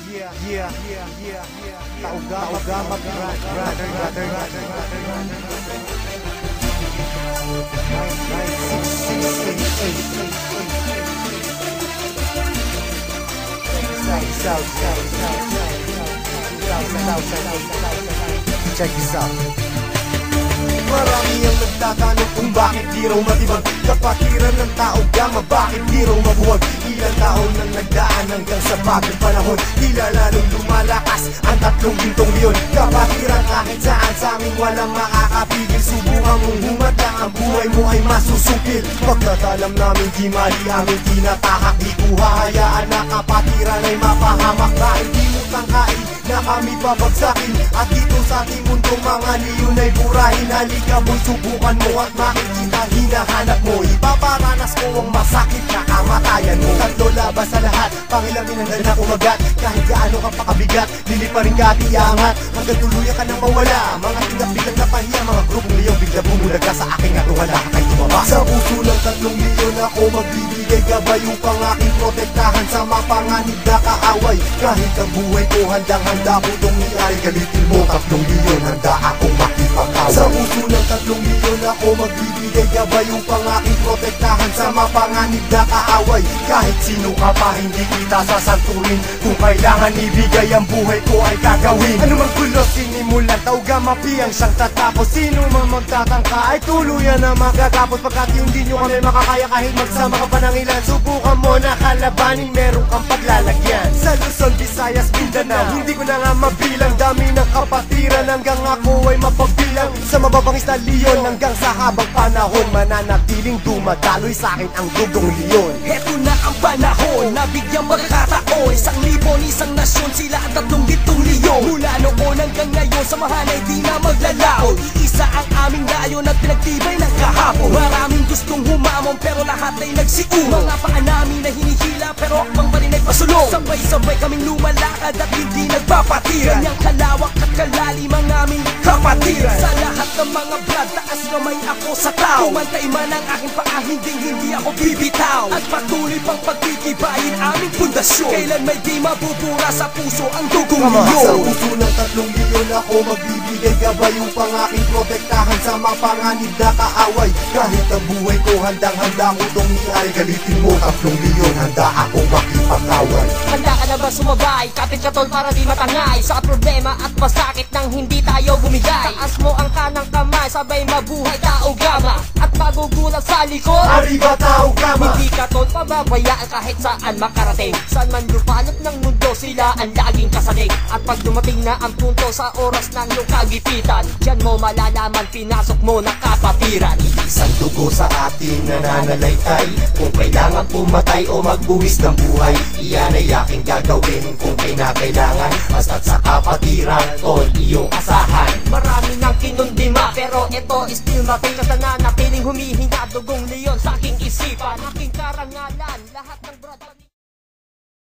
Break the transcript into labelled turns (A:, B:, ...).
A: Taugama Check this out. Marami ang nagtatanong kung bakit di raw matibag kapatiran ng tao gama, bakit di raw mabuwag. Ilang taon nang nagdaan hanggang sa bagong panahon, tila lalong lumalakas ang tatlong gintong leon. Kapatiran kahit saan sa amin walang makakapigil. Subukan mong humadlang, ang buhay mo ay masusupil. Pagkatalam namin di mali aming tinatahak, di ko hahayaan na kapatiran ay mapahamak. Dahil di mo tangkain na kami babagsakin, at dito sa ating mundong mga leon ay burahin. Halika mo'y subukan mo at makikita hinahanap mo. Ipaparanas ko ang masakit na kamatayan mo. Tatlo labas sa lahat, pangilamin ang na umagat. Kahit gaano ka pakabigat, liliparin ka at iangat hanggang tuluyan ka nang mawala. Mga tingap biglang napahiya, mga grupong leon bigla bumulag ka sa aking at wala ka kay tumaba. Sa puso ng tatlong leon ako magbibigay gabay upang aking protektahan sa mapanganib na kaaway. Kahit ang buhay ko handang-handa ko itong iay, galitin mo tatlong leon, handa akong makipag-away. Sa puso ng tatlong leon ako magbibigay gabay upang aking protektahan sa mapanganib na kaaway. Kahit sino ka pa hindi kita sasanturin, kung kailangan ibigay ang buhay ko ay gagawin. Ano mang gulo sinimulan, taugama piyang siyang tatapos. Sino mang magtatangka ay tuluyan na magagapos. Pagkat hindi nyo kami makakaya kahit magsama ka pa ng ilan. Subukan mo na kalabanin, meron kang paglalagyan. Sa Luzon, Visayas, Mindanao, hindi ko na nga mabilang. Dami ng kapatiran hanggang ako ay mapagbilang. Sa mababangis na leon hanggang sa habang panahon, mananatiling dumadaloy sa akin ang dugong leon.
B: Heto na ang panahon, nabigyang magkataon. Isang libon, isang nasyon, sila ang tatlong gintong leon. Mula noon hanggang ngayon, samahan ay di na maglalaon. Iisa ang aming layon at pinagtibay ng kahapon. Maraming gustong humamon pero lahat ay nagsiuno. Mga paa namin na hinihila pero akbang pa rin ay pasulong. Sabay-sabay kaming lumalakad at hindi nagpapatiran. Ganyang kalawak at kalalim ang aming kapatiran. Sa lahat ng mga brad, taas kamay ako sa tao. Kumantay man ang aking paa, hindi ako bibitaw. At patuloy pang pagtitibayin aming pundasyon. Kailan may di mabubura sa puso ang dugong leon.
A: Sa puso ng tatlong leon ako magbibigay gabay upang aking protektahan sa mapanganib na kaaway. Kahit ang buhay ko handang-handa ko itong iay, galitin mo tatlong leon, handa akong makipag-away.
C: Handa ka na ba sumabay? Kapit ka tol para di matangay sa problema at masakit nang hindi tayo bumigay. Taas mo ang kanang kamay, sabay mabuhay taugama. At magugulat sa likod,
A: Arriba taugama.
C: hindi ka tol pababayaan kahit saan makarating. Saan man lupalot ng mundo, sila ang laging kasalig. At pag dumating na ang punto sa oras ng iyong kagipitan, diyan mo malalaman pinasok mo na kapatiran.
A: Isang dugo sa ating nananalaytay, kung kailangan pumatay o magbuwis ng buhay, iyan ay aking gagawin kung kailangan. Basta't sa kapatiran, tol, iyong asahan.
C: Marami nang kinundima pero ito still nothing. Kasi nanatiling humihinga dugong leon sa aking isipan. Aking karangalan, lahat ng